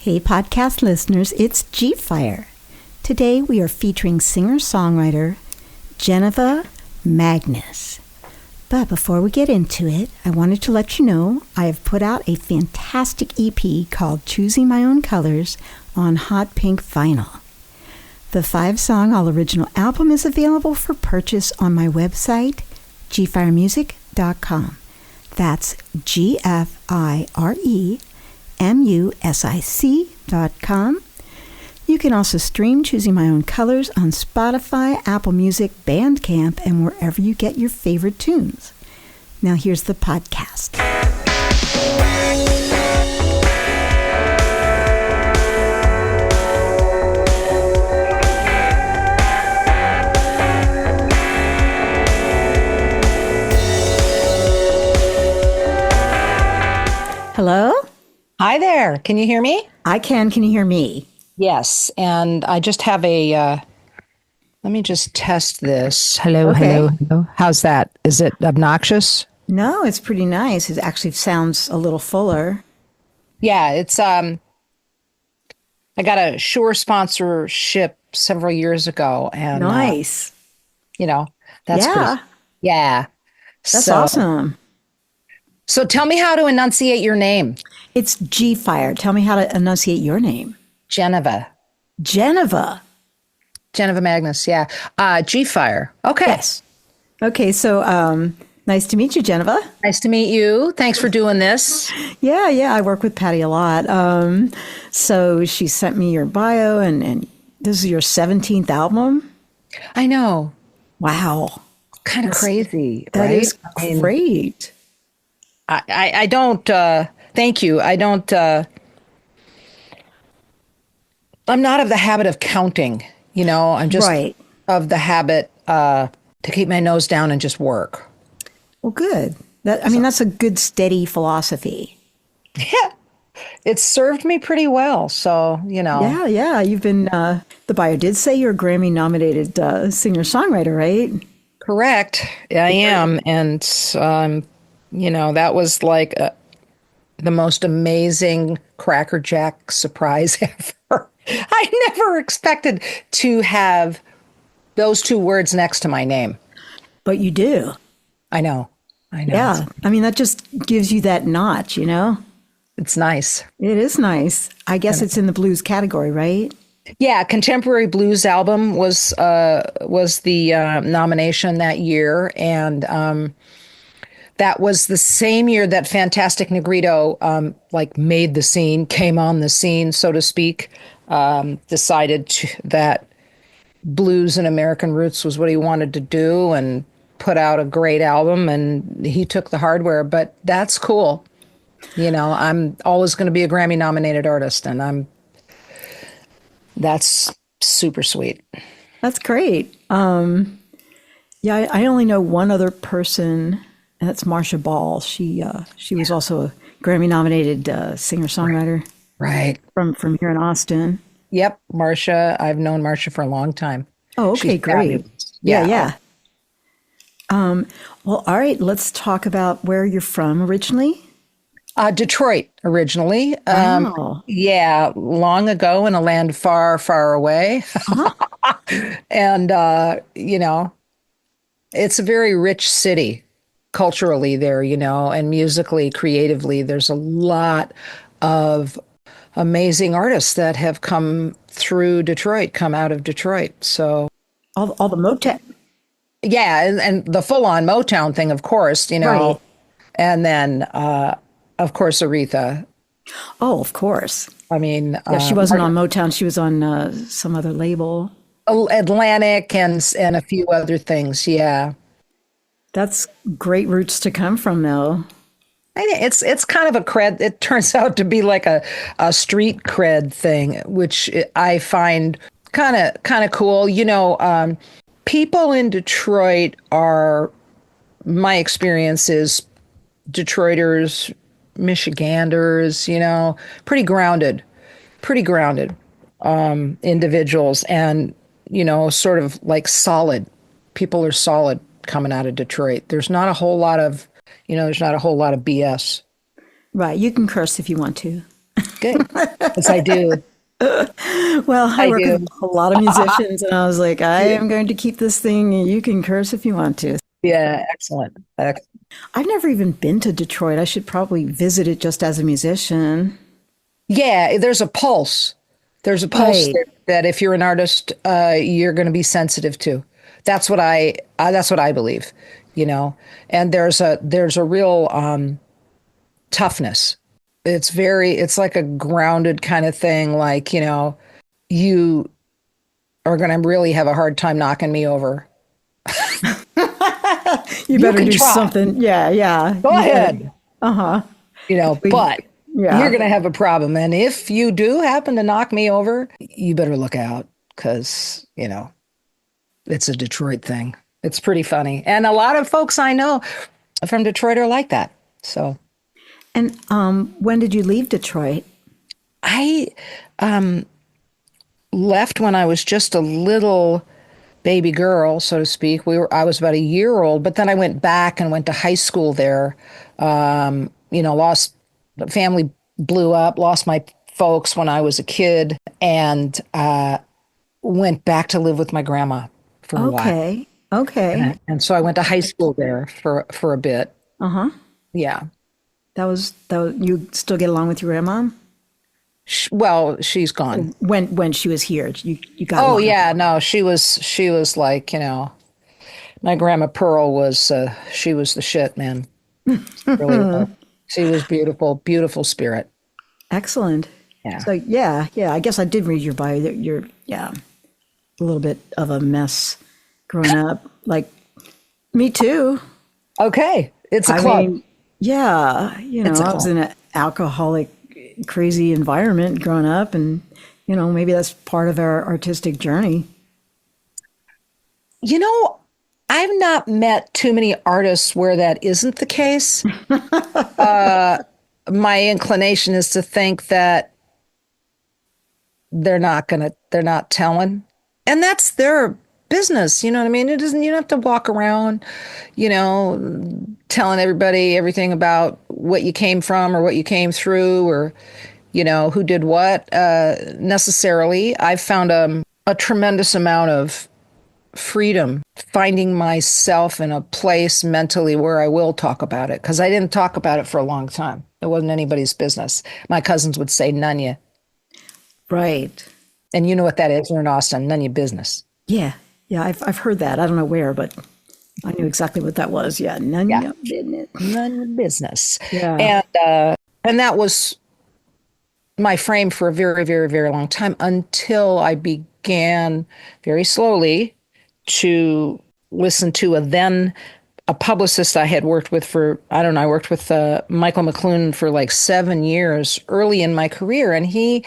Hey podcast listeners, it's Gfire. Today we are featuring singer-songwriter Janiva Magness. But before we get into it, I wanted to let you know I have put out a fantastic EP called Choosing My Own Colors on hot pink vinyl. The 5-song all-original album is available for purchase on my website, gfiremusic.com. That's gfiremusic.com. You can also stream Choosing My Own Colors on Spotify, Apple Music, Bandcamp, and wherever you get your favorite tunes. Now here's the podcast. Hello? Hi there. Can you hear me? I can. Can you hear me? Yes. And I just have let me just test this. Hello, Okay. hello. How's that? Is it obnoxious? No, it's pretty nice. It actually sounds a little fuller. Yeah, it's, I got a Shure sponsorship several years ago and, Nice. that's Yeah. pretty, yeah. That's awesome. So tell me how to enunciate your name. It's Gfire. Tell me how to enunciate your name. Janiva Janiva. Magness. Yeah. Gfire. Okay. Yes. Okay, so nice to meet you, Janiva. Nice to meet you. Thanks for doing this. Yeah, I work with Patty a lot. So she sent me your bio, and this is your 17th album? I know. Wow. Kind of crazy, That right? is great. I don't, thank you. I'm not of the habit of counting, I'm just Right. of the habit to keep my nose down and just work. Well, good. That's a good, steady philosophy. Yeah. It's served me pretty well. So, Yeah. You've been, the bio did say you're a Grammy-nominated singer-songwriter, right? Correct. I am. And, that was like the most amazing crackerjack surprise ever. I never expected to have those two words next to my name. But you do. I know. Yeah. That just gives you that notch, It's nice. It is nice. I guess it's in the blues category, right? Yeah, contemporary blues album was the nomination that year, and that was the same year that Fantastic Negrito made the scene, came on the scene, so to speak. Decided that blues and American roots was what he wanted to do, and put out a great album. And he took the hardware, but that's cool. I'm always going to be a Grammy-nominated artist, and that's super sweet. That's great. I only know one other person, and that's Marcia Ball. She was also a Grammy-nominated singer-songwriter. Right. From here in Austin. Yep, Marcia. I've known Marcia for a long time. Oh, okay, She's great. fabulous. Yeah. Well, all right, let's talk about where you're from originally. Detroit, originally. Wow. Yeah, long ago in a land far, far away. And, it's a very rich city culturally there, and musically, creatively. There's a lot of amazing artists that have come through Detroit, come out of Detroit. So All the Motown. yeah, and the full-on Motown thing, of course, Right. And then of course Aretha. Oh, of course. Yeah, She wasn't on Motown. She was on some other label. Atlantic and a few other things. Yeah, That's great roots to come from, though. it's kind of a cred. It turns out to be like a street cred thing, which I find kind of cool. People in Detroit are, my experience is, Detroiters, Michiganders, pretty grounded individuals, and sort of like solid. People are solid coming out of Detroit. There's not a whole lot of BS. Right. You can curse if you want to. Good. Yes, I do. Well, I I work with do. a lot of musicians, and I was like, I am going to keep this thing. You can curse if you want to. Yeah, excellent. I've never even been to Detroit. I should probably visit it just as a musician. Yeah, there's a pulse. There's a pulse Right. that if you're an artist, you're going to be sensitive to. That's what I believe, you know. And there's a real toughness. It's like a grounded kind of thing. Like, you are going to really have a hard time knocking me over. You You better can do try. something. Yeah, yeah. Go You better. ahead. Uh-huh. But you're Yeah. going to have a problem. And if you do happen to knock me over, you better look out because, it's a Detroit thing. It's pretty funny. And a lot of folks I know from Detroit are like that. So And when did you leave Detroit? I left when I was just a little baby girl, so to speak. I was about a year old, but then I went back and went to high school there. Lost the family, blew up, lost my folks when I was a kid, and went back to live with my grandma for a while. Okay. Okay. And so I went to high school there for a bit. Uh-huh. Yeah. That was, you still get along with your grandma? Well, she's gone. When she was here, you got Oh along. yeah, no, she was like, my grandma Pearl was she was the shit, man. Really was. She was beautiful, beautiful spirit. Excellent. Yeah. So yeah, yeah. I guess I did read your bio. That you're a little bit of a mess growing up. Like me too. Okay. It's a I club. mean, yeah. It's a I was club. in an alcoholic, crazy environment growing up, and maybe that's part of our artistic journey. You know, I've not met too many artists where that isn't the case. My inclination is to think that they're not telling. And that's their business. You know what I mean? It doesn't, you don't have to walk around, telling everybody everything about what you came from or what you came through or, who did what, necessarily. I've found a tremendous amount of freedom finding myself in a place mentally where I will talk about it because I didn't talk about it for a long time. It wasn't anybody's business. My cousins would say, none ya. Right. And you know what that is? We're in Austin, none your business. Yeah. Yeah. I've heard that. I don't know where, but I knew exactly what that was. Yeah. None of Yeah, your business. none your business. Yeah. And that was my frame for a very, very, very long time until I began very slowly to listen to a publicist I had worked with for, I don't know, I worked with Michael McLuhan for like 7 years early in my career. And he,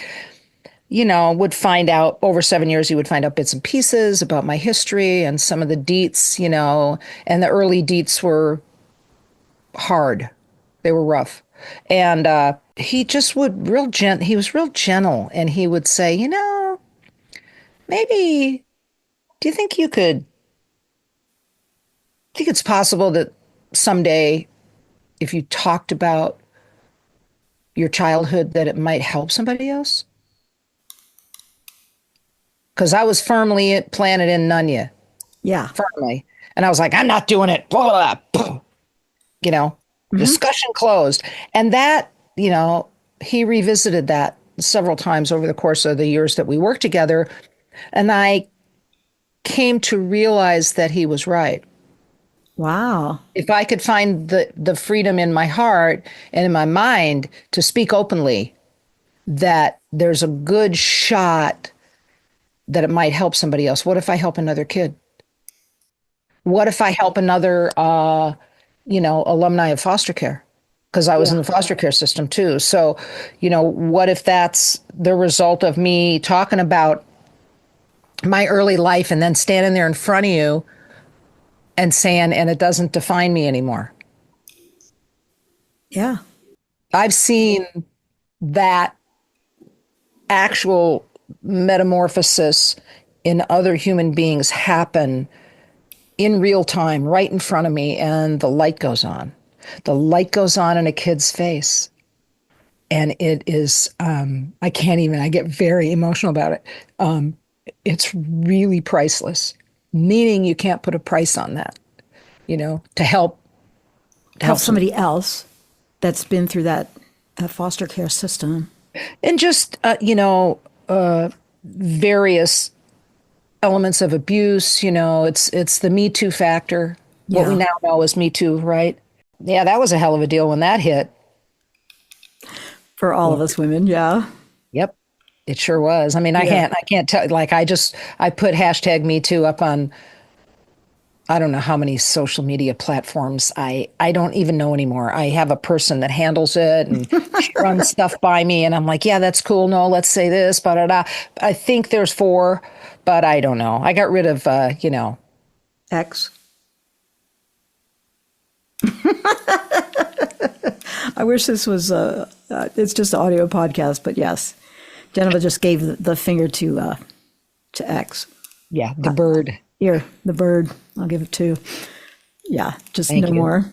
would find out over 7 years, he would find out bits and pieces about my history and some of the deets, and the early deets were hard. They were rough. And he just would he was real gentle and he would say, maybe, do you think it's possible that someday if you talked about your childhood that it might help somebody else? Because I was firmly planted in Nunya, Yeah. firmly. And I was like, I'm not doing it. Blah, blah, blah. Discussion closed. And that, he revisited that several times over the course of the years that we worked together. And I came to realize that he was right. Wow. If I could find the freedom in my heart and in my mind to speak openly, that there's a good shot that it might help somebody else. What if I help another kid? What if I help another, alumni of foster care? Because I was in the foster care system too. So, what if that's the result of me talking about my early life and then standing there in front of you and saying, and it doesn't define me anymore. Yeah. I've seen that actual metamorphosis in other human beings happen in real time, right in front of me, and the light goes on. The light goes on in a kid's face. And it is, I can't even, I get very emotional about it. It's really priceless, meaning you can't put a price on that, to Help help some, somebody else that's been through that foster care system. and just, various elements of abuse. It's the Me Too factor. What we Yeah. now know is Me Too, right? Yeah, that was a hell of a deal when that hit. For all of us women. Yeah. Yep, it sure was. I mean, Yeah. I can't tell. Like, I put hashtag Me Too up on, I don't know how many social media platforms. I don't even know anymore. I have a person that handles it, and she runs stuff by me, and I'm like, yeah, that's cool. No, let's say this, but I think there's four, but I don't know. I got rid of, X. I wish this was it's just an audio podcast, but yes, Jennifer just gave the finger to X. yeah, the bird. Here, the bird. I'll give it to. Yeah, just Thank no you. more.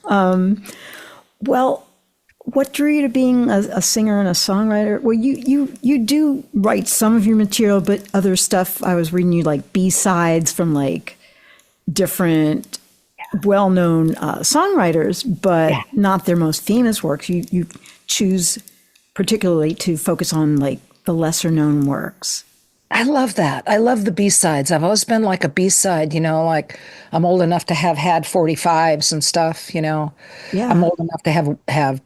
Well, what drew you to being a singer and a songwriter? Well, you do write some of your material, but other stuff. I was reading you like B-sides from like different well-known songwriters, but Yeah. not their most famous works. You choose particularly to focus on like the lesser known works. I love that. I love the B-sides. I've always been like a B-side, like I'm old enough to have had 45s and stuff. I'm Yeah. old enough to have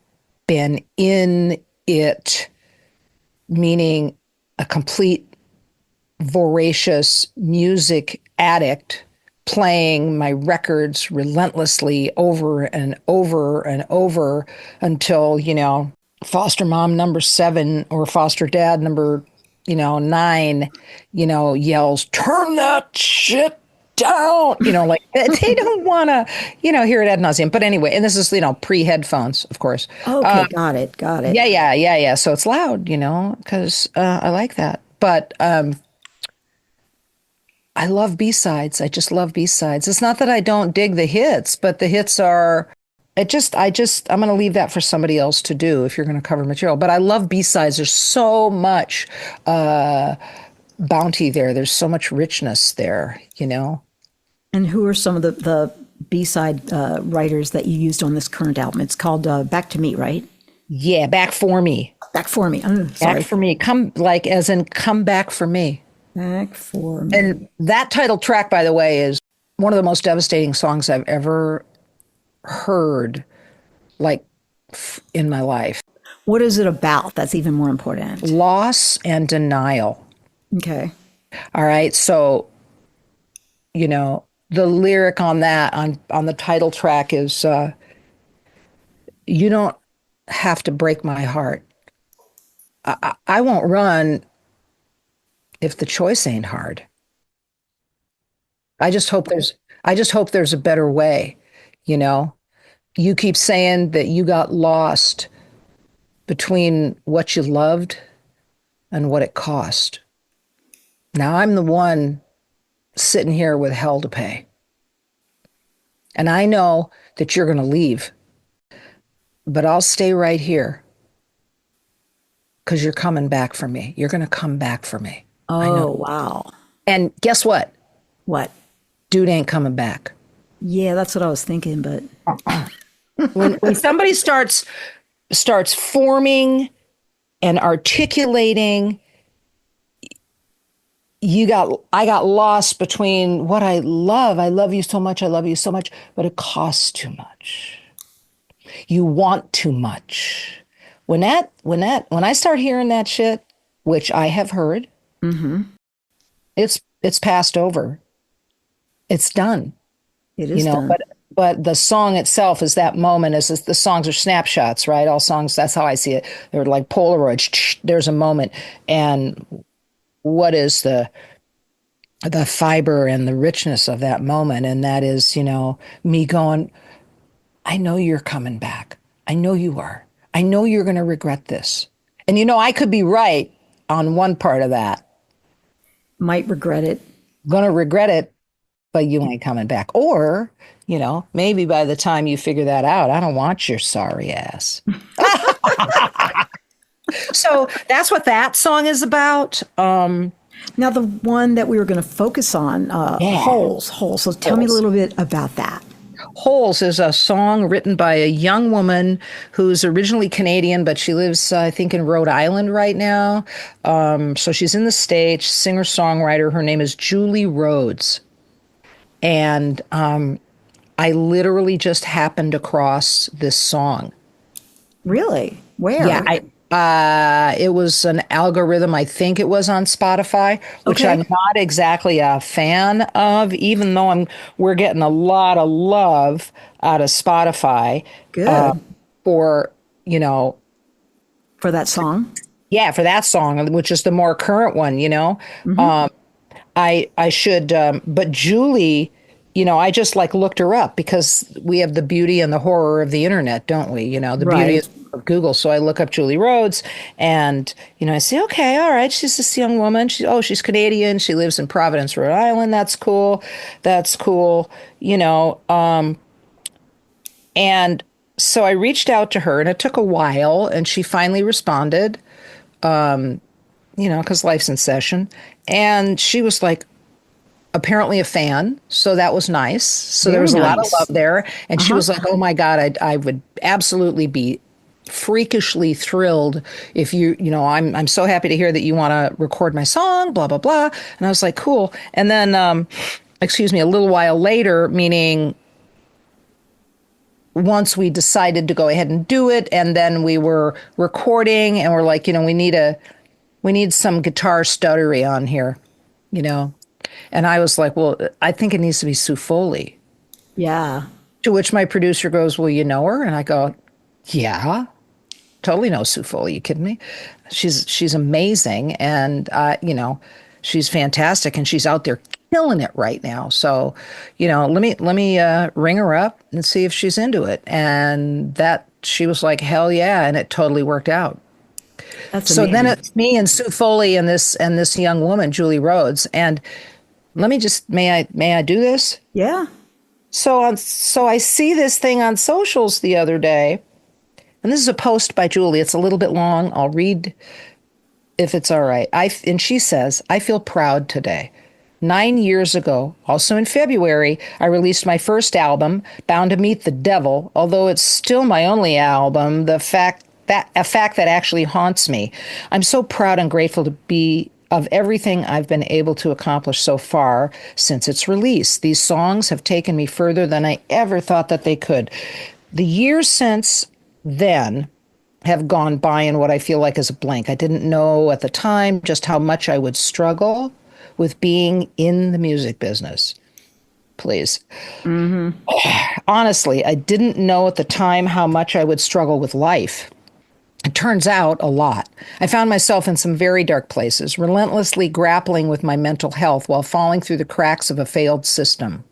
been in it, meaning a complete voracious music addict playing my records relentlessly over and over and over until, foster mom number 7 or foster dad number, 9, yells, turn that shit down, like they don't want to, hear it ad nauseum. But anyway, and this is, pre-headphones, of course. Okay, got it, got it. Yeah. So it's loud, because I like that. But I love B-sides. I just love B-sides. It's not that I don't dig the hits, but the hits are, I'm going to leave that for somebody else to do if you're going to cover material. But I love B-sides. There's so much bounty there. There's so much richness there. And who are some of the B-side writers that you used on this current album? It's called Back to Me, right? Yeah, back for me. Back for me. Oh, sorry. Back for me. Come, like, as in come back for me. Back for me. And that title track, by the way, is one of the most devastating songs I've ever heard, like, in my life. What is it about? That's even more important. Loss and denial. Okay. All right. So, the lyric on that, on the title track is, you don't have to break my heart. I won't run if the choice ain't hard. I just hope there's a better way. You keep saying that you got lost between what you loved and what it cost. Now I'm the one sitting here with hell to pay. And I know that you're going to leave, but I'll stay right here because you're coming back for me. You're going to come back for me. I Oh, know. wow. And guess what? What? Dude ain't coming back. Yeah, that's what I was thinking, but When somebody starts forming and articulating, I got lost between what I love you so much, I love you so much, but it costs too much. You want too much. When I start hearing that shit, which I have heard, it's passed over. It's done. it is done. But the song itself is that moment. Is the songs are snapshots, right? All songs. That's how I see it. They're like Polaroids. There's a moment, and what is the fiber and the richness of that moment? And that is, me going, I know you're coming back. I know you are. I know you're going to regret this. And I could be right on one part of that. Might regret it. Going to regret it, but you ain't coming back. Or, maybe by the time you figure that out, I don't want your sorry ass. So that's what that song is about. Now, the one that we were going to focus on, Yeah. Holes. So tell me a Holes. little bit about that. Holes is a song written by a young woman who's originally Canadian, but she lives, I think, in Rhode Island right now. So she's in the States, singer-songwriter. Her name is Julie Rhodes. And I literally just happened across this song. Really? Yeah, Where? it was an algorithm. I think it was on Spotify, which Okay. I'm not exactly a fan of, even though we're getting a lot of love out of Spotify uh, Good. for, you know, For that song? yeah, for that song, which is the more current one, you know. Hmm. I should, but Julie, I just like looked her up because we have the beauty and the horror of the internet, don't we? The beauty Right. of Google. So I look up Julie Rhodes and, I say, okay, all right, she's this young woman. She's Canadian. She lives in Providence, Rhode Island. That's cool. That's cool. And so I reached out to her and it took a while and she finally responded, because life's in session. And she was like, apparently a fan, so that was nice. So there Very was a lot of love nice. there, and she Uh-huh. was like, "Oh my God, I would absolutely be freakishly thrilled if I'm so happy to hear that you want to record my song, blah blah blah." And I was like, "Cool." And then, excuse me, a little while later, meaning once we decided to go ahead and do it, and then we were recording, and we're like, we need some guitar stuttery on here, you know. And I was like, well, I think it needs to be Sue Foley. Yeah. To which my producer goes, well, you know her? And I go, yeah, totally know Sue Foley. You kidding me? She's amazing. And, she's fantastic and she's out there killing it right now. So, let me ring her up and see if she's into it. And that she was like, hell yeah. And it totally worked out. That's So then amazing. it's me and Sue Foley and this young woman, Julie Rhodes. And let me just may I do this? Yeah. So I see this thing on socials the other day, and this is a post by Julie. It's a little bit long. I'll read if it's all right. And she says, "I feel proud today. 9 years ago, also in February, I released my first album, Bound to Meet the Devil. Although it's still my only album, a fact that actually haunts me. I'm so proud and grateful to be of everything I've been able to accomplish so far since its release. These songs have taken me further than I ever thought that they could. The years since then have gone by in what I feel like is a blank. I didn't know at the time just how much I would struggle with being in the music business. Please. Honestly, I didn't know at the time how much I would struggle with life. It turns out a lot. I found myself in some very dark places, relentlessly grappling with my mental health while falling through the cracks of a failed system.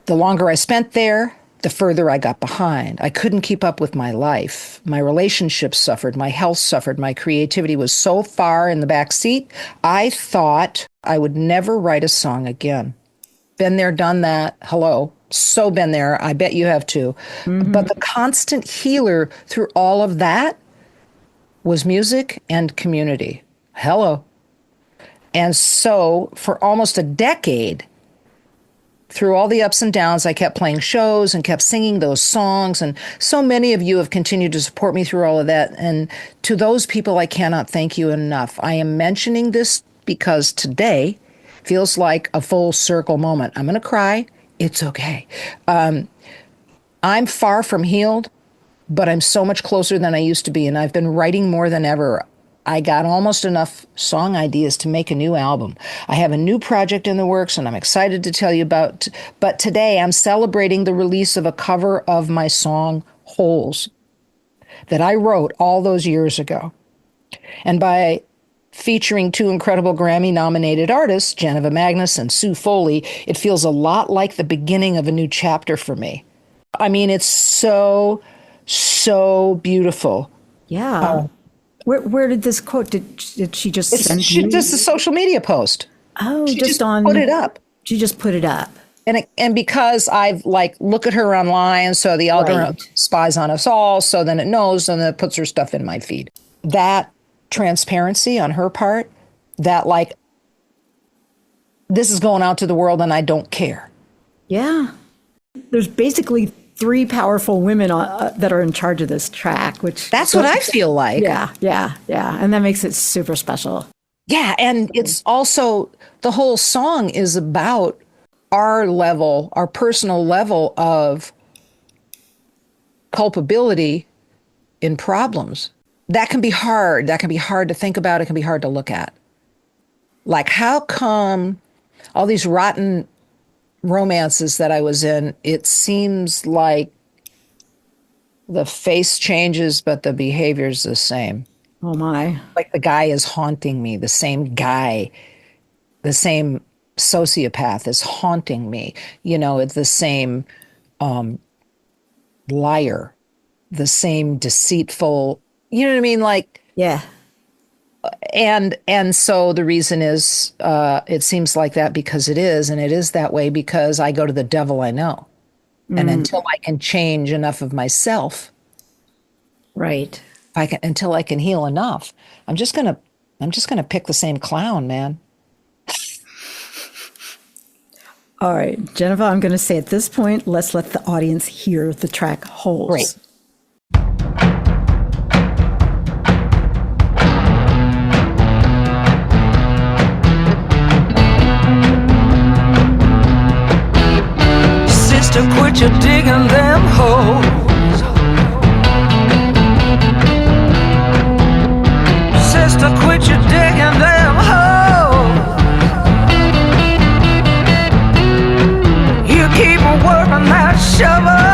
The longer I spent there, the further I got behind. I couldn't keep up with my life. My relationships suffered, my health suffered, my creativity was so far in the back seat, I thought I would never write a song again. Been there, done that. Hello. So been there. I bet you have too. Hmm. But the constant healer through all of that was music and community. Hello. And so for almost a decade, through all the ups and downs, I kept playing shows and kept singing those songs. And so many of you have continued to support me through all of that. And to those people, I cannot thank you enough. I am mentioning this because today feels like a full circle moment. I'm going to cry. It's okay. I'm far from healed, but I'm so much closer than I used to be. And I've been writing more than ever. I got almost enough song ideas to make a new album. I have a new project in the works and I'm excited to tell you about. But today I'm celebrating the release of a cover of my song Holes that I wrote all those years ago. And by featuring two incredible Grammy nominated artists, Janiva Magness and Sue Foley, it feels a lot like the beginning of a new chapter for me. I mean, it's so, so beautiful. Yeah. Where did this quote? Did she just It's send she, you? just a social media post. Oh, She just just put it on. up. She just put it up. And because I've like look at her online, so the algorithm Right. spies on us all, so then it knows and then it puts her stuff in my feed. That transparency on her part, that like this is going out to the world and I don't care. Yeah. There's basically three powerful women that are in charge of this track, which That's what I feel like. yeah, yeah, yeah. And that makes it super special. Yeah, and it's also the whole song is about our level, our personal level of culpability in problems. That can be hard. That can be hard to think about. It can be hard to look at. Like, how come all these rotten romances that I was in, it seems like the face changes, but the behavior's the same. Oh my. Like the guy is haunting me, the same guy, the same sociopath is haunting me. You know, it's the same liar, the same deceitful, you know what I mean? Like, Yeah. and so the reason is it seems like that because it is, and it is that way because I go to the devil I know. And until I can change enough of myself, Right. until I can heal enough, I'm just gonna pick the same clown, man. All right, Janiva, I'm going to say at this point, let's let the audience hear the track Holes. Great. Sister, quit your digging them holes. Sister, quit your digging them holes. You keep working that shovel.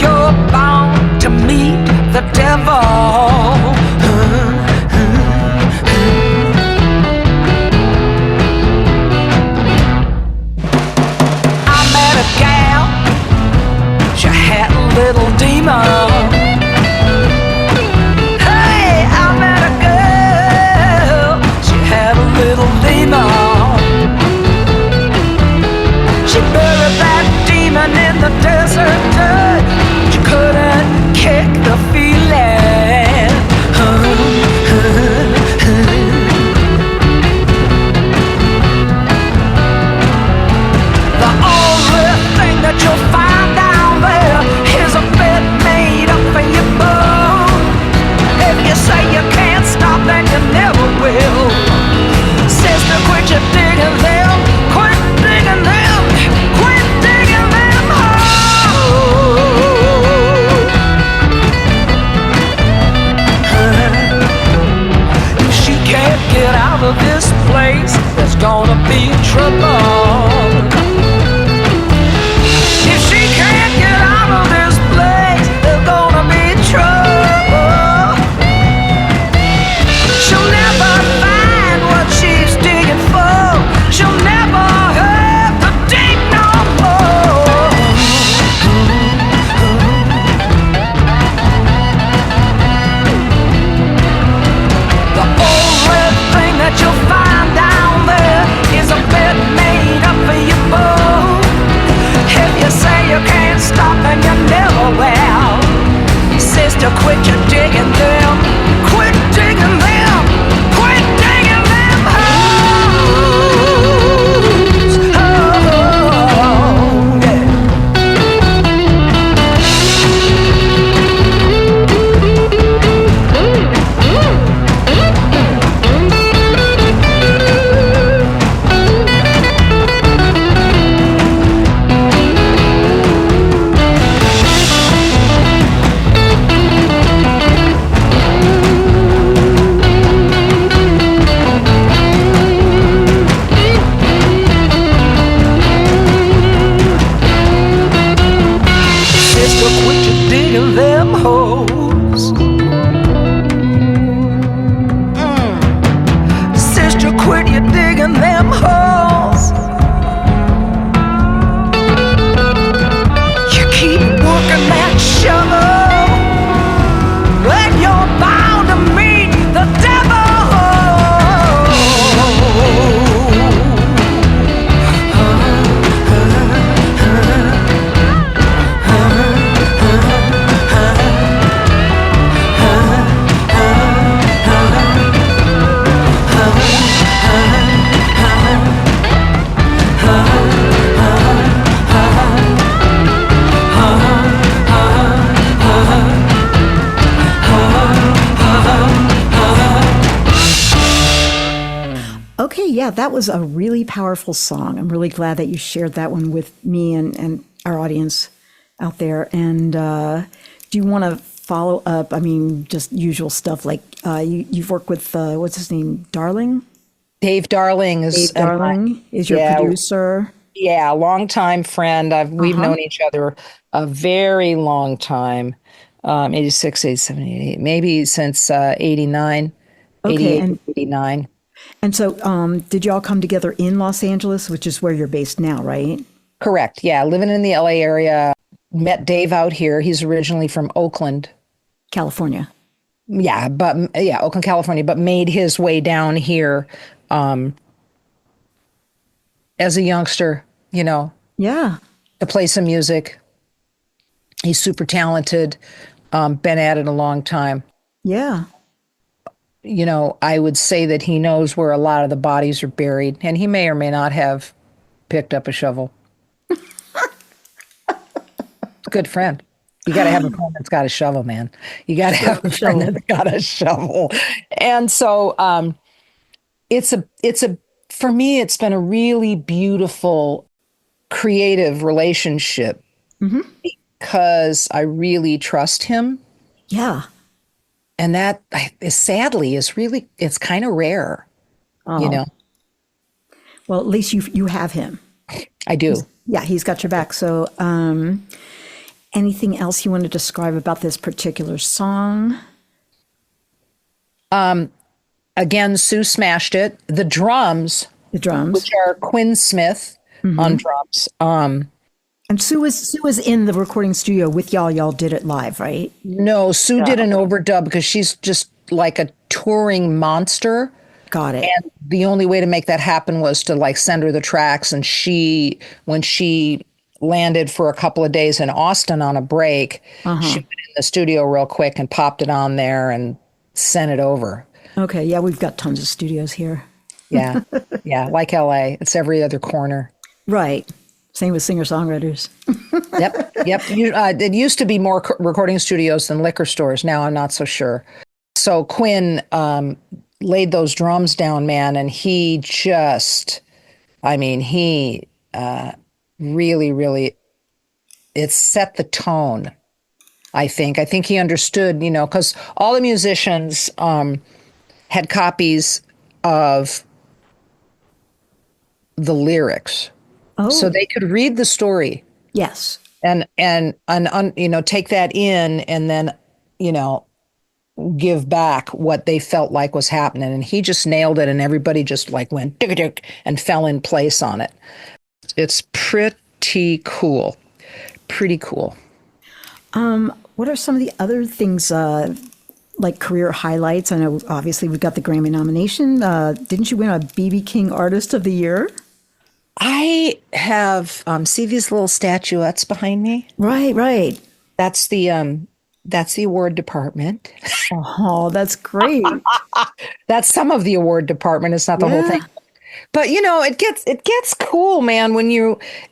You're Yeah, that was a really powerful song. I'm really glad that you shared that one with me and our audience out there. And do you want to follow up? I mean, just usual stuff like you've worked with, what's his name, Darling? Dave Darling is Dave Darling is your yeah, producer. yeah, longtime friend. We've Uh-huh. known each other a very long time. 86, 87, 88, maybe since 89, Okay, 88, 89. and so did you all come together in Los Angeles, which is where you're based now, right? Correct. Yeah, living in the LA area. Met Dave out here. He's originally from Oakland. California. Yeah, Oakland, California, but made his way down here as a youngster, Yeah, to play some music. He's super talented, been at it a long time. yeah. I would say that he knows where a lot of the bodies are buried, and he may or may not have picked up a shovel. Good friend. You got to have a friend that's got a shovel, man. You got to have a friend that's got a shovel. And so for me, it's been a really beautiful, creative relationship because I really trust him. Yeah. And that is sadly it's kind of rare, Well, at least you have him. I do. Yeah, he's got your back. So, anything else you want to describe about this particular song? Again, Sue smashed it. The drums, which are Quinn Smith on drums. And Sue was in the recording studio with y'all. Y'all did it live, right? No, Sue did an overdub because she's just like a touring monster. Got it. And the only way to make that happen was to like send her the tracks. And when she landed for a couple of days in Austin on a break, she went in the studio real quick and popped it on there and sent it over. Okay. Yeah, we've got tons of studios here. Yeah. Yeah. Like LA. It's every other corner. Right. Same with singer-songwriters. Yep. It used to be more recording studios than liquor stores. Now I'm not so sure. So Quinn laid those drums down, man, and he really, really, it set the tone, I think. I think he understood, because all the musicians had copies of the lyrics. Oh. So they could read the story. Yes. And take that in and then, give back what they felt like was happening. And he just nailed it. And everybody just like went tick and fell in place on it. It's pretty cool. Pretty cool. What are some of the other things, like career highlights? I know obviously we've got the Grammy nomination. Didn't you win a BB King Artist of the Year? I have see these little statuettes behind me? Right. That's the award department. Oh, that's great. That's some of the award department. It's not the whole thing. But it gets cool, man,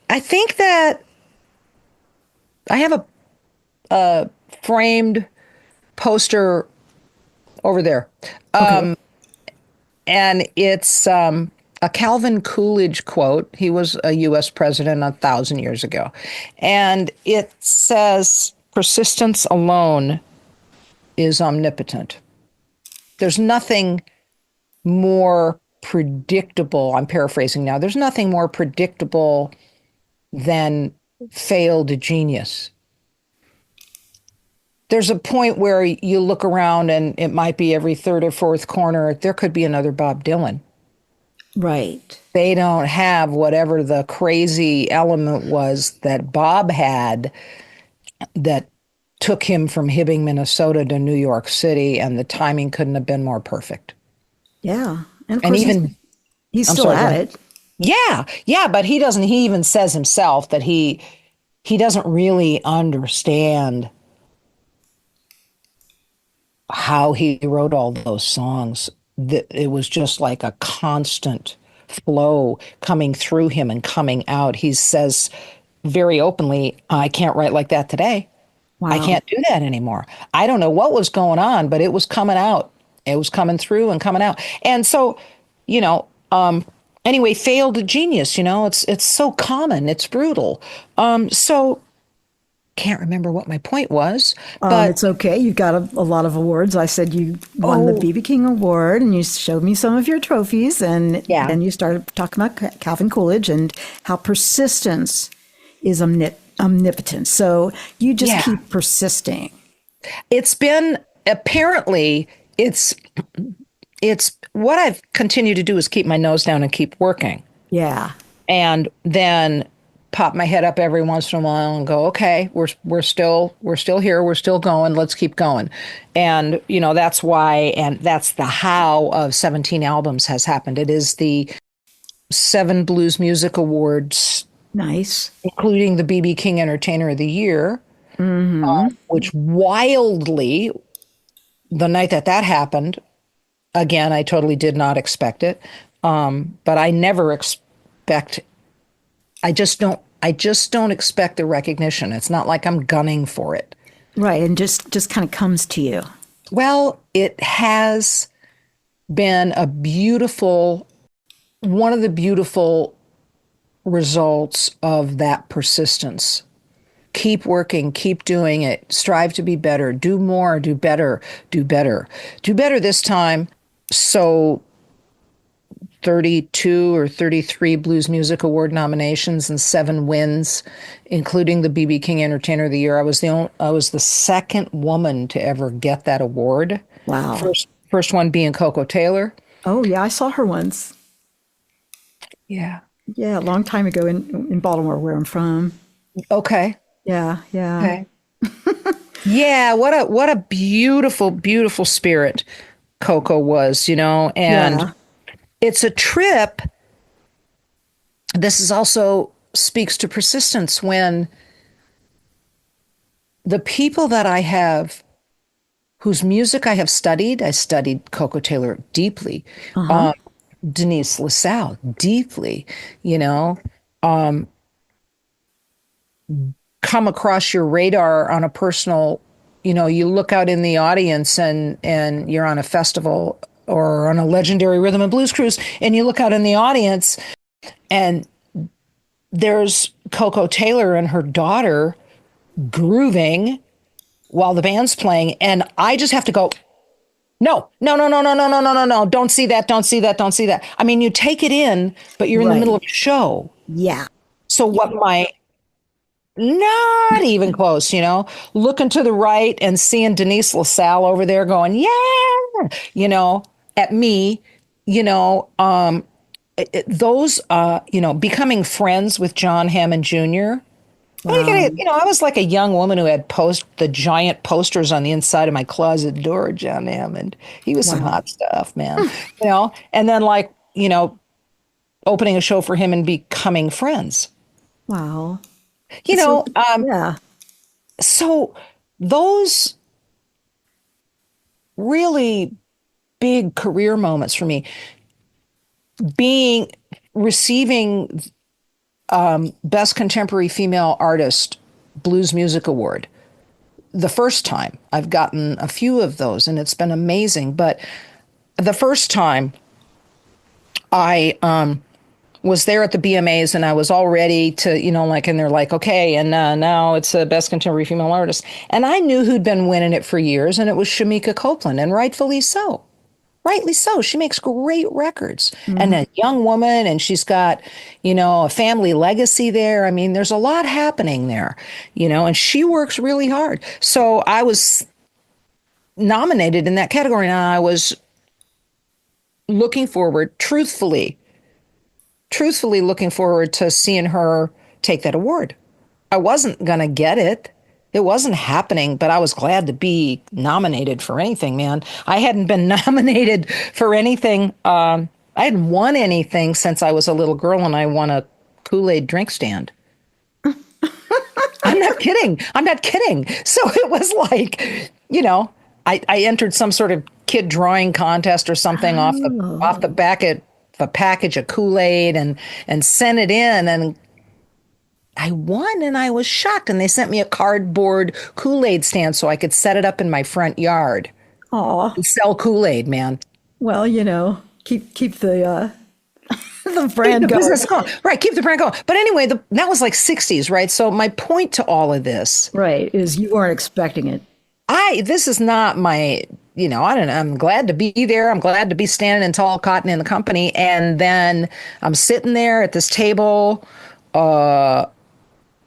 I think that I have a framed poster over there. Okay. And it's a Calvin Coolidge quote. He was a U.S. president 1,000 years ago. And it says, persistence alone is omnipotent. There's nothing more predictable. I'm paraphrasing now. There's nothing more predictable than failed genius. There's a point where you look around and it might be every third or fourth corner. There could be another Bob Dylan. Right. They don't have whatever the crazy element was that Bob had that took him from Hibbing, Minnesota to New York City, and the timing couldn't have been more perfect. Yeah. And of And course even he's I'm still sorry, at it. Yeah, but he even says himself that he doesn't really understand how he wrote all those songs. That it was just like a constant flow coming through him and coming out. He says very openly, I can't write like that today. Wow. I can't do that anymore. I don't know what was going on, but it was coming out. It was coming through and coming out. And so, Anyway, failed genius, it's so common, it's brutal. So can't remember what my point was, but It's okay. You got a lot of awards. I said you won the oh, BB King Award, and you showed me some of your trophies, and yeah. then you started talking about Calvin Coolidge and how persistence is omnipotent. So you just Yeah. keep persisting. It's been apparently it's what I've continued to do is keep my nose down and keep working. Yeah. And then pop my head up every once in a while and go, okay, we're still here, we're still going, let's keep going. And that's why, and that's the how of 17 albums has happened. It is the 7 Blues Music Awards, Nice. including the BB King Entertainer of the Year, which wildly, the night that happened, again, I totally did not expect it. But I never expect, I just don't expect the recognition. It's not like I'm gunning for it. Right. And just kind of comes to you. Well, it has been one of the beautiful results of that persistence. Keep working, keep doing it, strive to be better, do more, do better, do better, do better this time. So 32 or 33 Blues Music Award nominations and 7 wins, including the BB King Entertainer of the Year. I was the second woman to ever get that award. Wow. First one being Coco Taylor. Oh, yeah. I saw her once. Yeah. Yeah. A long time ago in Baltimore, where I'm from. Okay. Yeah. Yeah. Okay. Yeah, what a beautiful, beautiful spirit Coco was, and Yeah. it's a trip. This is also speaks to persistence when the people that I have, whose music I studied Coco Taylor deeply, Denise LaSalle deeply, um, come across your radar on a personal, you look out in the audience and you're on a festival or on a legendary rhythm and blues cruise, and you look out in the audience and there's Coco Taylor and her daughter grooving while the band's playing. And I just have to go, no, no, no, no, no, no, no, no, no, no. Don't see that. Don't see that. Don't see that. I mean, you take it in, but you're in the Right. middle of a show. Yeah. So not even close, looking to the right and seeing Denise LaSalle over there going, yeah, at me, becoming friends with John Hammond Jr. Wow. I was like a young woman who had the giant posters on the inside of my closet door, John Hammond. He was some Wow. hot stuff, man, and then opening a show for him and becoming friends, Wow. you So, know, yeah. so those really big career moments for me, receiving Best Contemporary Female Artist Blues Music Award. The first time I've gotten a few of those and it's been amazing. But the first time I was there at the BMAs and I was all ready to, and they're like, okay, and now it's a Best Contemporary Female Artist. And I knew who'd been winning it for years, and it was Shamika Copeland, and rightfully so. Rightly so. She makes great records and a young woman, and she's got, a family legacy there. I mean, there's a lot happening there, and she works really hard. So I was nominated in that category, and I was looking forward, truthfully looking forward to seeing her take that award. I wasn't going to get it. It wasn't happening, but I was glad to be nominated for anything, man. I hadn't been nominated for anything. I hadn't won anything since I was a little girl and I won a Kool-Aid drink stand. I'm not kidding. I'm not kidding. So it was like, I entered some sort of kid drawing contest or something off the back of a package of Kool-Aid and sent it in, and I won, and I was shocked. And they sent me a cardboard Kool-Aid stand so I could set it up in my front yard Aw. and sell Kool-Aid, man. Well, keep the the brand the going. business going. Right, keep the brand going. But anyway, that was like 60s, right? So my point to all of this, Right, is you weren't expecting it. this is not my, I don't know. I'm glad to be there. I'm glad to be standing in tall cotton in the company. And then I'm sitting there at this table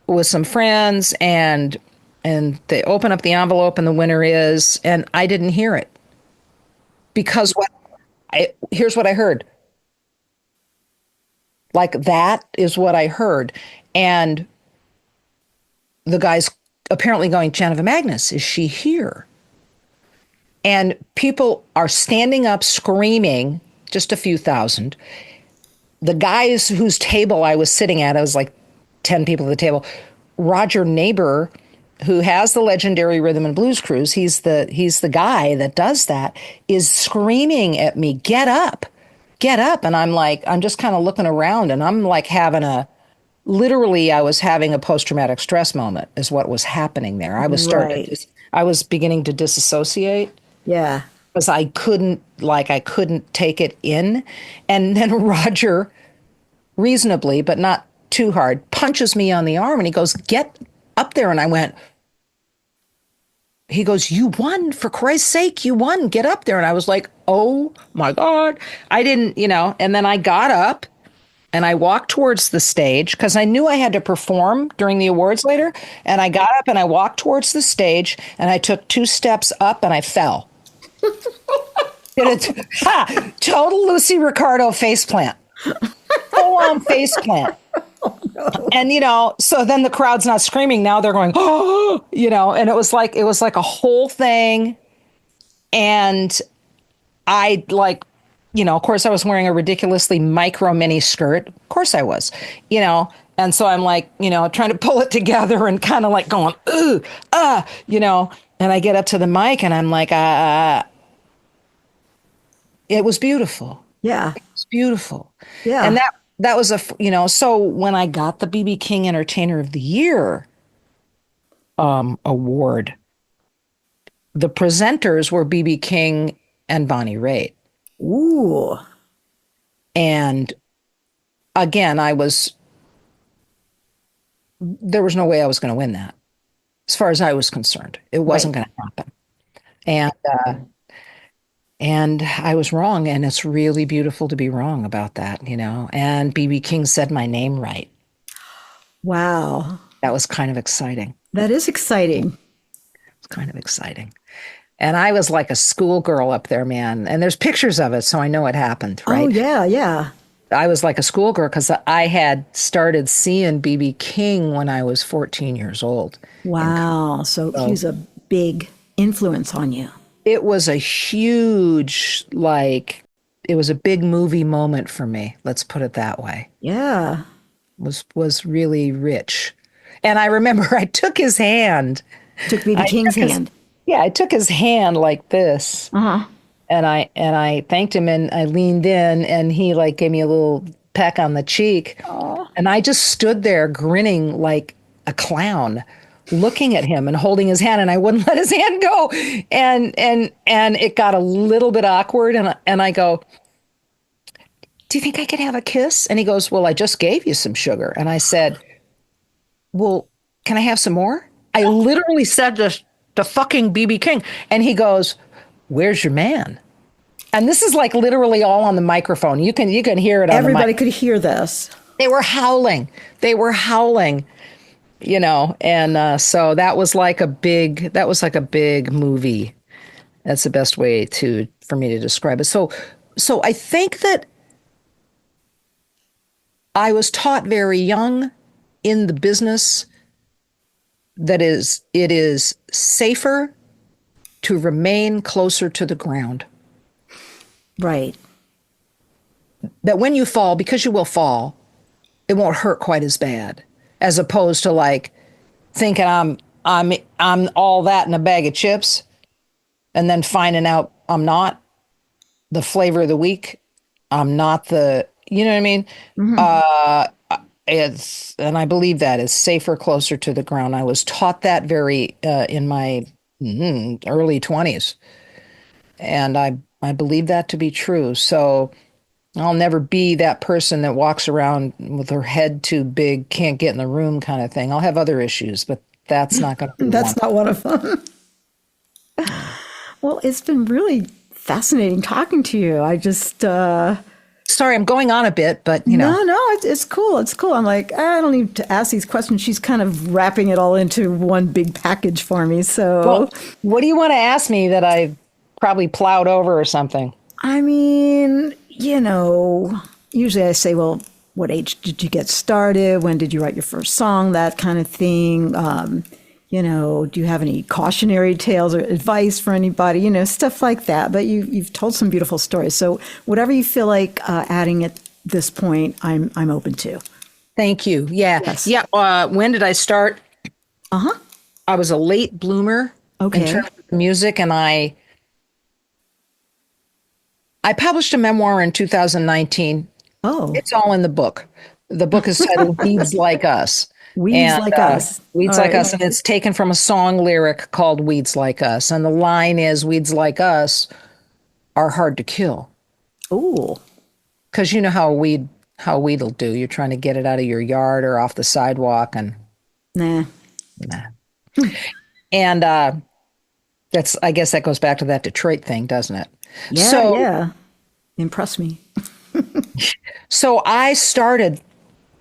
with some friends, and they open up the envelope, and the winner is, and I didn't hear it because here's what I heard. Like, that is what I heard. And the guy's apparently going, Janiva Magness, is she here? And people are standing up screaming, just a few thousand. The guys whose table I was sitting at, I was like 10 people at the table. Roger Neighbor, who has the legendary Rhythm and Blues Cruise, he's the guy that does that, is screaming at me, get up. And I'm like, I'm just kind of looking around, and I'm like literally I was having a post-traumatic stress moment is what was happening there. I was I was beginning to disassociate. Yeah. Because I couldn't take it in. And then Roger, reasonably, but not too hard, punches me on the arm, and he goes, get up there. And I went, he goes, you won, for Christ's sake, you won, get up there. And I was like, oh my God. I didn't, and then I got up and I walked towards the stage because I knew I had to perform during the awards later. And I got up and I walked towards the stage, and I took 2 steps up and I fell. Total Lucy Ricardo faceplant. Full on faceplant. Oh, no. And so then the crowd's not screaming. Now they're going, oh, and it was like a whole thing. And I of course I was wearing a ridiculously micro mini skirt. Of course I was, and so I'm like, trying to pull it together and kind of like going, ooh, and I get up to the mic and I'm like, it was beautiful. Yeah. It was beautiful. Yeah. And that was so when I got the BB King Entertainer of the Year award, the presenters were BB King and Bonnie Raitt. Ooh. And again, there was no way I was going to win that. As far as I was concerned, it wasn't going to happen. And I was wrong, and it's really beautiful to be wrong about that, And BB King said my name right. Wow. That was kind of exciting. That is exciting. It's kind of exciting. And I was like a schoolgirl up there, man. And there's pictures of it, so I know it happened, right? Oh, yeah, yeah. I was like a schoolgirl because I had started seeing BB King when I was 14 years old. Wow. So he's a big influence on you. It was a huge, it was a big movie moment for me. Let's put it that way. Yeah. Was really rich. And I remember I took his hand. Took BB King's hand. Yeah, I took his hand like this. Uh-huh. And I thanked him, and I leaned in, and he gave me a little peck on the cheek. Aww. And I just stood there grinning like a clown, looking at him and holding his hand, and I wouldn't let his hand go. And it got a little bit awkward, and I go, do you think I could have a kiss? And he goes, well, I just gave you some sugar. And I said, well, can I have some more? I literally said to fucking BB King. And he goes, where's your man? And this is literally all on the microphone. You can hear it on Everybody could hear this. They were howling. And so that was like a big movie. That's the best way for me to describe it. So I think that I was taught very young in the business that it is safer to remain closer to the ground. Right. That when you fall, because you will fall, it won't hurt quite as bad, as opposed to thinking I'm all that in a bag of chips, and then finding out I'm not the flavor of the week. I'm not the, you know what I mean? Mm-hmm. And I believe that is safer, closer to the ground. I was taught that very in my early 20s, and I believe that to be true. So I'll never be that person that walks around with her head too big, can't get in the room kind of thing. I'll have other issues, but that's not going to be one. That's not one of them. Well, it's been really fascinating talking to you. I just, Sorry, I'm going on a bit, but you know. no, it's cool. It's cool. I'm like, I don't need to ask these questions. She's kind of wrapping it all into one big package for me. So, Well, what do you want to ask me that I probably plowed over or something? I mean, usually I say, well, what age did you get started? When did you write your first song? That kind of thing. Do you have any cautionary tales or advice for anybody? Stuff like that. But you've told some beautiful stories. So whatever you feel like adding at this point, I'm open to. Thank you. Yeah. Yes. Yeah. When did I start? Uh-huh. I was a late bloomer in Okay. terms of music, and I published a memoir in 2019. Oh, It's all in the book. The book is titled Weeds Like Us. Weeds Like Us. Weeds All Like right. Us. And it's taken from a song lyric called Weeds Like Us. And the line is Weeds like us are hard to kill. Oh, Because you know how a weed'll do. You're trying to get it out of your yard or off the sidewalk and nah. nah. And I guess that goes back to that Detroit thing, doesn't it? Yeah, So yeah. Impress me. So I started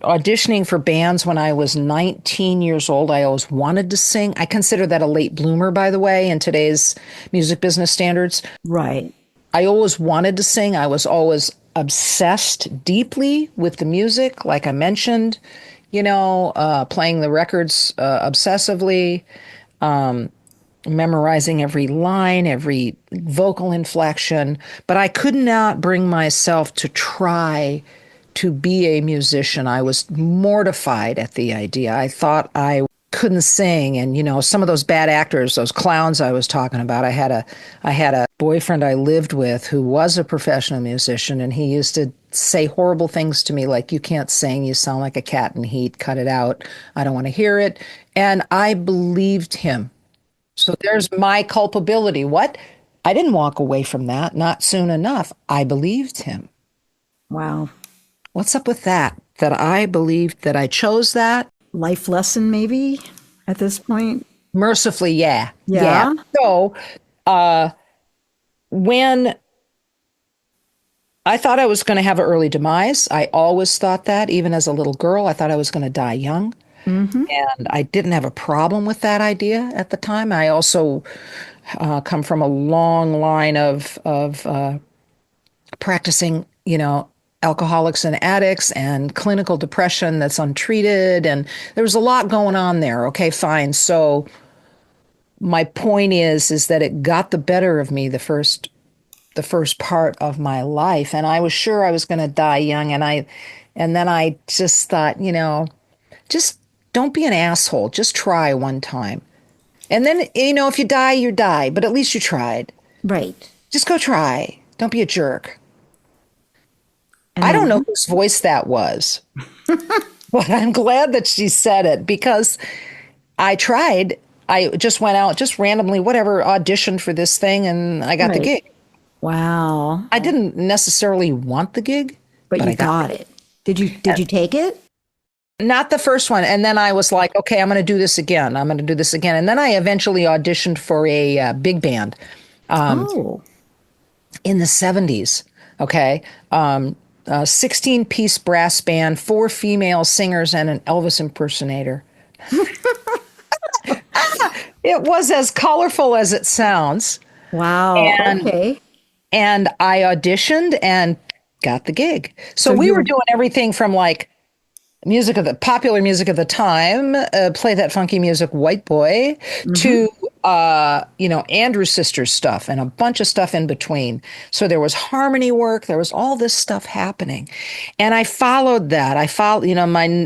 auditioning for bands when I was 19 years old. I always wanted to sing. I consider that a late bloomer, by the way, in today's music business standards. Right. I always wanted to sing. I was always obsessed deeply with the music, like I mentioned, playing the records obsessively, memorizing every line, every vocal inflection. But I could not bring myself to try to be a musician. I was mortified at the idea. I thought I couldn't sing. And, some of those bad actors, those clowns I was talking about, I had a boyfriend I lived with who was a professional musician, and he used to say horrible things to me like, you can't sing, you sound like a cat in heat, cut it out, I don't want to hear it. And I believed him. So there's my culpability. What? I didn't walk away from that, not soon enough. I believed him. Wow. What's up with that? That I believed that I chose that? Life lesson, maybe, at this point? Mercifully, yeah. Yeah. So when I thought I was going to have an early demise, I always thought that, even as a little girl, I thought I was going to die young. Mm-hmm. And I didn't have a problem with that idea at the time. I also come from a long line of practicing, alcoholics and addicts and clinical depression that's untreated. And there was a lot going on there. Okay, fine. So my point is that it got the better of me the first part of my life. And I was sure I was going to die young. And then I just thought, just don't be an asshole. Just try one time. And then, if you die, you die, but at least you tried. Right. Just go try. Don't be a jerk. And I then- don't know whose voice that was, but I'm glad that she said it because I tried. I just went out, just randomly, whatever, auditioned for this thing, and I got the Right. gig. Wow. I didn't necessarily want the gig, But I you got it. Did you take it? not the first one. And then I was like, okay, I'm going to do this again. I'm going to do this again. And then I eventually auditioned for a big band Oh. in the 70s. Okay. 16-piece brass band, 4 female singers, and an Elvis impersonator. It was as colorful as it sounds. Wow. And- Okay. And I auditioned and got the gig. So So we you- were doing everything from like popular music of the time, play that funky music, White Boy, to Andrew Sisters stuff and a bunch of stuff in between. So there was harmony work, there was all this stuff happening, and I followed that. I followed,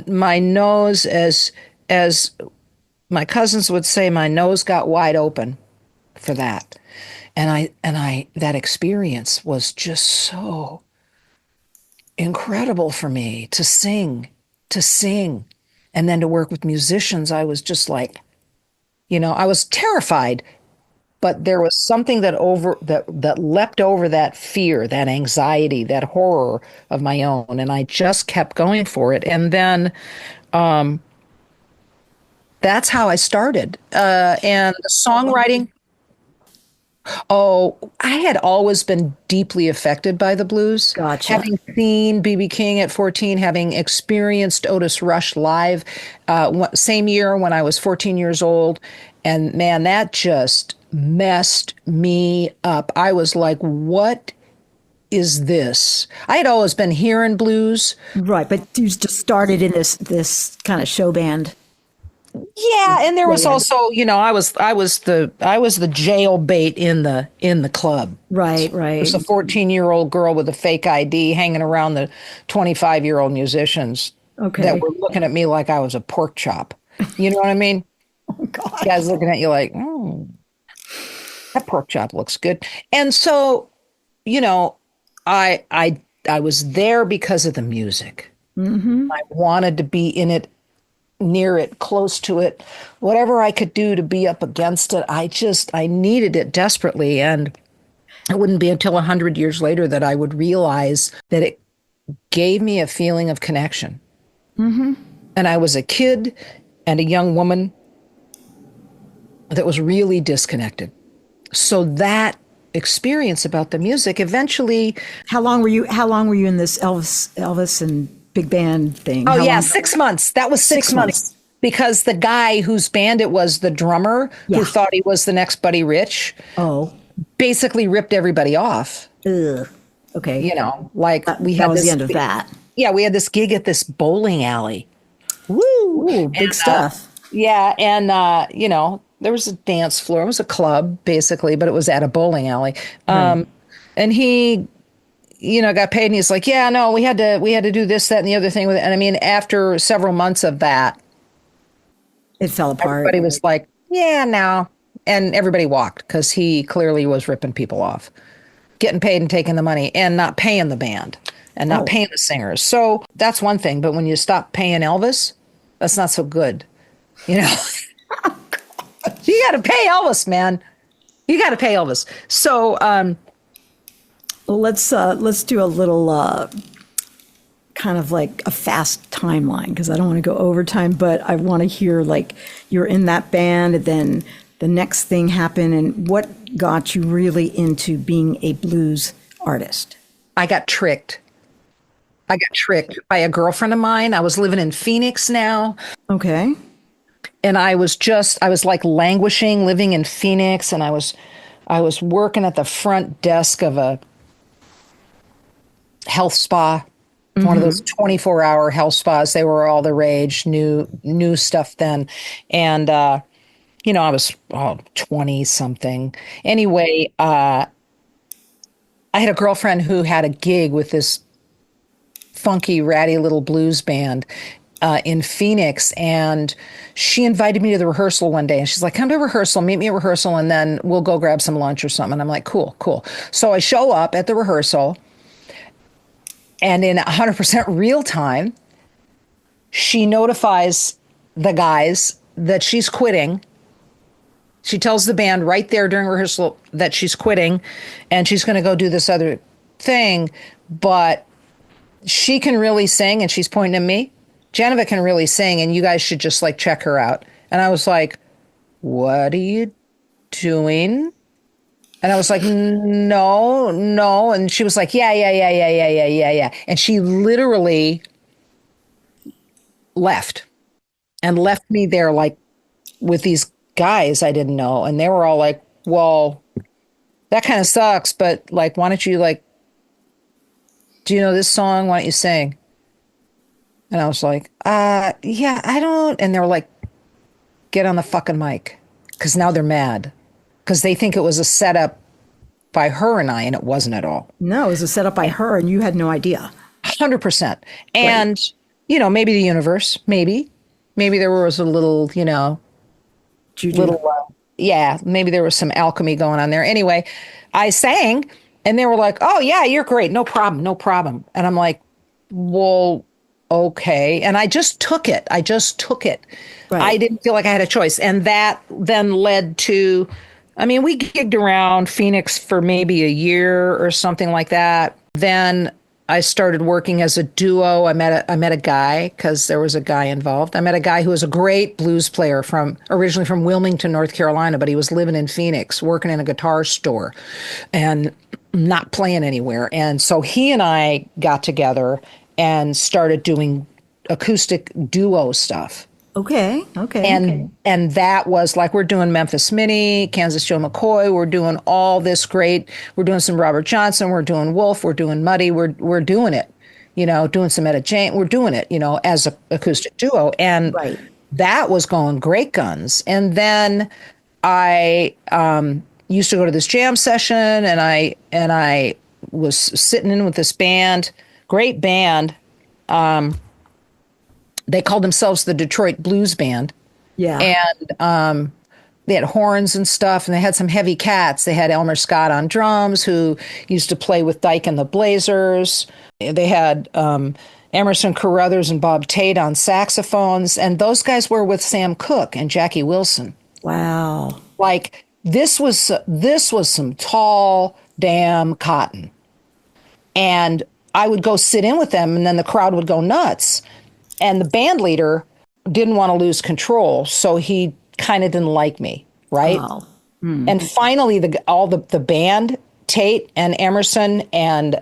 my nose, as my cousins would say, my nose got wide open for that, and I that experience was just so incredible for me to sing, and then to work with musicians. I was just like, I was terrified, but there was something that leapt over that fear, that anxiety, that horror of my own, and I just kept going for it. And then that's how I started. And the songwriting. Oh, I had always been deeply affected by the blues. Gotcha. Having seen B.B. King at 14, having experienced Otis Rush live, same year when I was 14 years old. And man, that just messed me up. I was like, what is this? I had always been hearing blues. Right, but you just started in this kind of show band. Yeah, and there was also, I was the jailbait in the club. Right. It was a 14-year-old girl with a fake ID hanging around the 25-year-old musicians that were looking at me like I was a pork chop. You know what I mean? Oh God. Guys looking at you like, that pork chop looks good. And so, I was there because of the music. Mm-hmm. I wanted to be in it, near it, close to it, whatever I could do to be up against it. I needed it desperately. And it wouldn't be until 100 years later that I would realize that it gave me a feeling of connection. Mm-hmm. And I was a kid and a young woman that was really disconnected. So that experience about the music eventually. How long were you in this Elvis and big band thing? Oh, yeah, 6 months. That was 6 months. Because the guy whose band it was, the drummer, who thought he was the next Buddy Rich, basically ripped everybody off. Ugh. Okay. We had that was this the end of that. Yeah, we had this gig at this bowling alley. Woo! Ooh, big stuff. Yeah, and there was a dance floor. It was a club, basically, but it was at a bowling alley. And he got paid, and he's like, yeah, no, we had to do this, that, and the other thing with it. And I mean, after several months of that, it fell apart. Everybody was like, yeah, no. And everybody walked because he clearly was ripping people off, getting paid and taking the money and not paying the band and not paying the singers. So that's one thing. But when you stop paying Elvis, that's not so good. You got to pay Elvis, man. You got to pay Elvis. So, let's do a little kind of like a fast timeline, because I don't want to go overtime, but I want to hear, like, you're in that band and then the next thing happened, and what got you really into being a blues artist? I got tricked by a girlfriend of mine. I was living in Phoenix now. Okay. And I was like languishing, living in Phoenix, and I was working at the front desk of a health spa, one of those 24-hour health spas. They were all the rage, new stuff then. And, I was 20 something. Anyway, I had a girlfriend who had a gig with this funky, ratty little blues band in Phoenix. And she invited me to the rehearsal one day. And she's like, come to rehearsal, meet me at rehearsal, and then we'll go grab some lunch or something. And I'm like, cool. So I show up at the rehearsal. And in 100% real time, she notifies the guys that she's quitting. She tells the band right there during rehearsal that she's quitting and she's going to go do this other thing. But she can really sing, and she's pointing at me. Janiva can really sing, and you guys should just like check her out. And I was like, what are you doing? And I was like, no. And she was like, yeah. And she literally left me there, like, with these guys I didn't know. And they were all like, well, that kind of sucks, but like, why don't you, like, do you know this song? Why don't you sing? And I was like, yeah, I don't. And they were like, get on the fucking mic. Because now they're mad. Because they think it was a setup by her and I, and it wasn't at all. No, it was a setup by her, and you had no idea. 100%. And, maybe the universe, maybe there was a little, Juju. Maybe there was some alchemy going on there. Anyway, I sang, and they were like, oh, yeah, you're great. No problem. And I'm like, well, okay. And I just took it. Right. I didn't feel like I had a choice. And that then led to I mean, we gigged around Phoenix for maybe a year or something like that. Then I started working as a duo. I met a guy because there was a guy involved. I met a guy who was a great blues player from originally from Wilmington, North Carolina, but he was living in Phoenix, working in a guitar store and not playing anywhere. And so he and I got together and started doing acoustic duo stuff. And that was like we're doing Memphis Minnie, Kansas Joe McCoy, we're doing all this great. We're doing some Robert Johnson, we're doing Wolf, we're doing Muddy, we're doing it, doing some Etta Jane, we're doing it, as a acoustic duo, and that was going great guns. And then I used to go to this jam session, and I was sitting in with this band, great band. They called themselves the Detroit Blues Band. Yeah. And they had horns and stuff, and they had some heavy cats. They had Elmer Scott on drums, who used to play with Dyke and the Blazers. They had Emerson Carruthers and Bob Tate on saxophones, and those guys were with Sam Cooke and Jackie Wilson. Wow. Like, this was some tall, damn cotton. And I would go sit in with them, and then the crowd would go nuts. And the band leader didn't want to lose control, so he kind of didn't like me, right? Oh. And finally, the band, Tate and Emerson and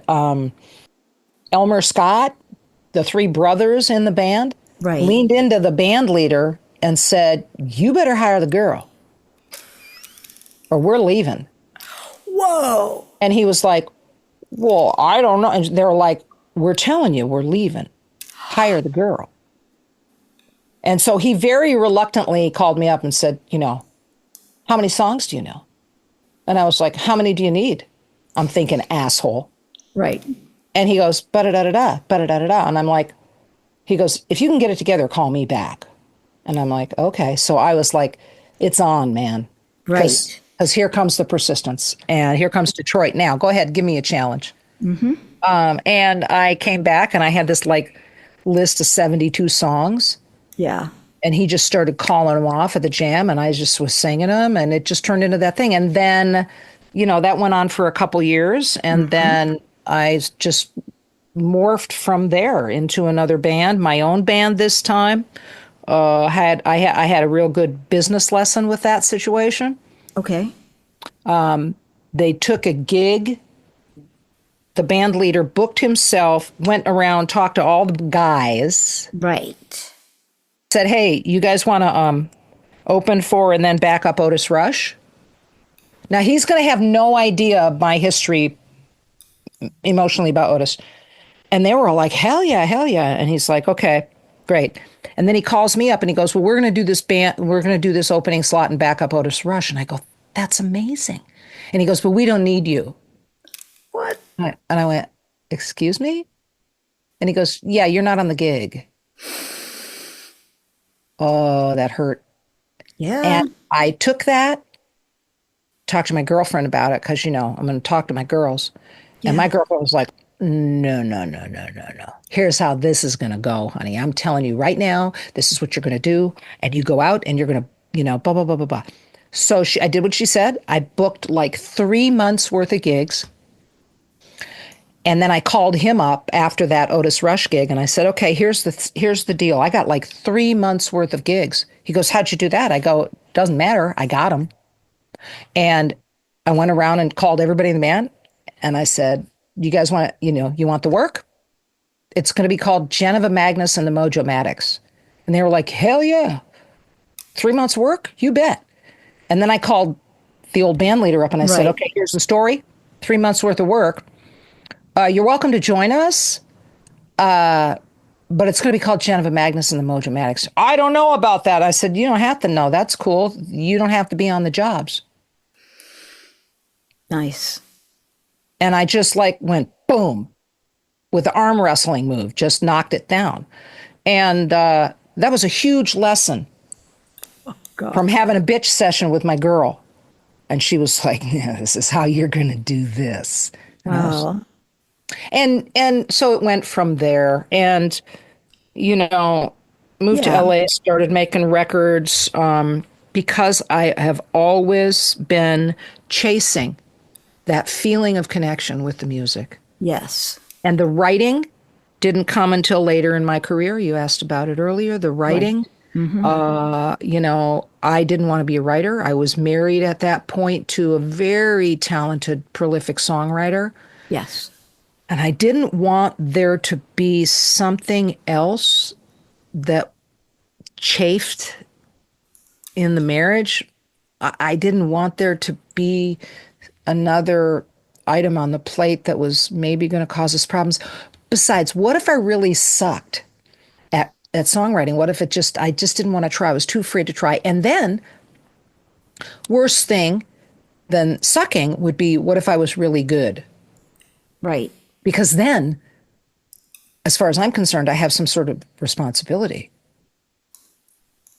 Elmer Scott, the three brothers in the band, leaned into the band leader and said, "You better hire the girl, or we're leaving." Whoa! And he was like, "Well, I don't know." And they were like, "We're telling you, we're leaving. Hire the girl." And so he very reluctantly called me up and said, "How many songs do you know?" And I was like, "How many do you need?" I'm thinking, asshole. Right. And he goes, ba-da-da-da-da, ba-da-da-da-da. And I'm like, he goes, "If you can get it together, call me back." And I'm like, okay. So I was like, it's on, man. Right. Because here comes the persistence. And here comes Detroit. Now, go ahead, give me a challenge. Mm-hmm. And I came back, and I had this list of 72 songs. Yeah. And he just started calling them off at the jam, and I just was singing them, and it just turned into that thing. And then, that went on for a couple years, and then I just morphed from there into another band, my own band this time. I had a real good business lesson with that situation. Okay. They took a gig. The band leader booked himself, went around, talked to all the guys. Right. Said, "Hey, you guys want to open for and then back up Otis Rush?" Now, he's going to have no idea of my history emotionally about Otis. And they were all like, hell yeah, hell yeah. And he's like, okay, great. And then he calls me up and he goes, "Well, we're going to do this opening slot and back up Otis Rush." And I go, "That's amazing." And he goes, "But we don't need you." What? And I went, "Excuse me?" And he goes, "Yeah, you're not on the gig." Oh, that hurt. Yeah. And I took that, talked to my girlfriend about it, because, I'm going to talk to my girls. Yeah. And my girlfriend was like, no. Here's how this is going to go, honey. I'm telling you right now, this is what you're going to do. And you go out and you're going to, blah, blah, blah, blah, blah. So I did what she said. I booked 3 months worth of gigs. And then I called him up after that Otis Rush gig, and I said, "Okay, here's the deal. I got 3 months worth of gigs." He goes, "How'd you do that?" I go, "Doesn't matter. I got them." And I went around and called everybody in the band, and I said, "You guys want you want the work? It's going to be called Janiva Magness and the Mojo Maddox." And they were like, "Hell yeah. 3 months work? You bet." And then I called the old band leader up and I said, "Okay, here's the story. 3 months worth of work. You're welcome to join us, but it's going to be called Janiva Magness and the Mojo Maddox." "I don't know about that." I said, "You don't have to know. That's cool. You don't have to be on the jobs." Nice. And I just went boom with the arm wrestling move, just knocked it down. And that was a huge lesson from having a bitch session with my girl. And she was like, "Yeah, this is how you're going to do this." Wow. And so it went from there, and moved to LA, started making records. because I have always been chasing that feeling of connection with the music. Yes. And the writing didn't come until later in my career. You asked about it earlier. The writing, I didn't want to be a writer. I was married at that point to a very talented, prolific songwriter. Yes. And I didn't want there to be something else that chafed in the marriage. I didn't want there to be another item on the plate that was maybe going to cause us problems. Besides, what if I really sucked at songwriting? What if I just didn't want to try? I was too afraid to try. And then, worse thing than sucking would be, what if I was really good? Right. Because then, as far as I'm concerned, I have some sort of responsibility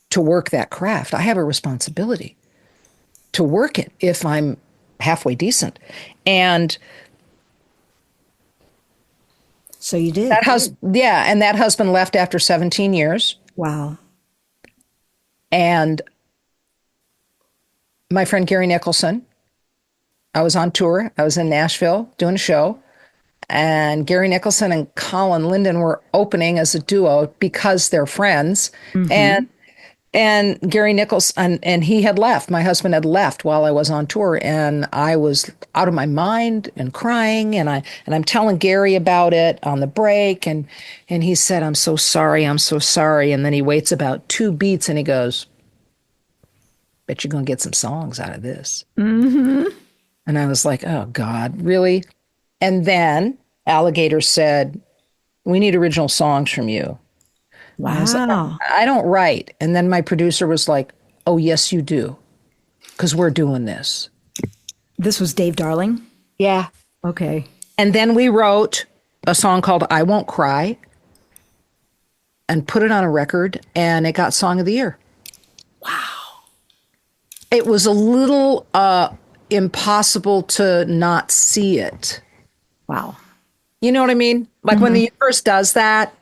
to work that craft. I have a responsibility to work it if I'm halfway decent. And so you did. And that husband left after 17 years. Wow. And my friend Gary Nicholson, I was on tour. I was in Nashville doing a show. And Gary Nicholson and Colin Linden were opening as a duo because they're friends. And Gary Nicholson, and he had left. My husband had left while I was on tour, and I was out of my mind and crying. And I'm telling Gary about it on the break, and he said, "I'm so sorry, I'm so sorry." And then he waits about 2 beats, and he goes, "Bet you're gonna get some songs out of this." And I was like, "Oh God, really?" And then Alligator said, "We need original songs from you." Wow. I was like, I don't write. And then my producer was like, "Oh, yes, you do. Because we're doing this." This was Dave Darling? Yeah. Okay. And then we wrote a song called "I Won't Cry" and put it on a record, and it got Song of the Year. Wow. It was a little impossible to not see it. Wow. You know what I mean? Like when the universe does that,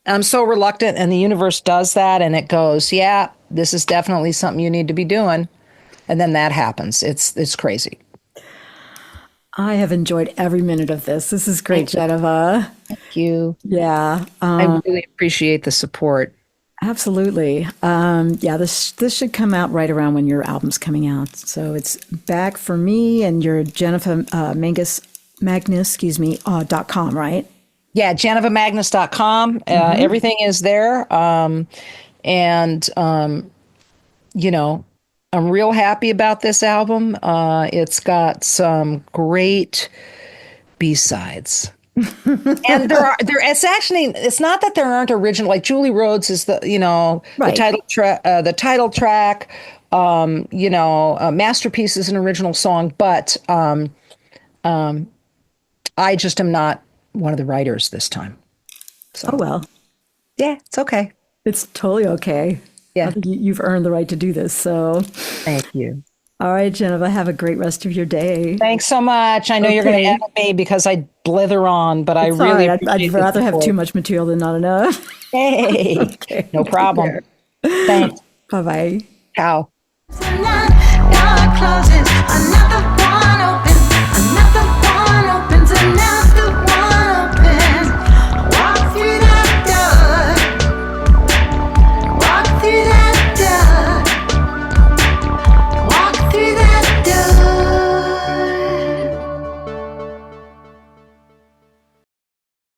I'm so reluctant, and the universe does that, and it goes, "Yeah, this is definitely something you need to be doing." And then that happens. It's crazy. I have enjoyed every minute of this. This is great, Janiva. Thank you. Yeah. I really appreciate the support. Absolutely. This should come out right around when your album's coming out. So it's back for me, and your Janiva Magness, .com, right? Yeah, JanivaMagness.com. Everything is there. I'm real happy about this album. It's got some great B-sides. And it's not that there aren't original, like Julie Rhodes is the title track, Masterpiece is an original song, but I just am not one of the writers this time. So. Oh, well. Yeah, it's okay. It's totally okay. Yeah. I think you've earned the right to do this. So thank you. All right, Janiva, have a great rest of your day. Thanks so much. I know you're going to edit me because I blither on, but I really I'd rather have too much material than not enough. Hey, okay. No problem. Thanks. Bye-bye. Ciao. Door closes, another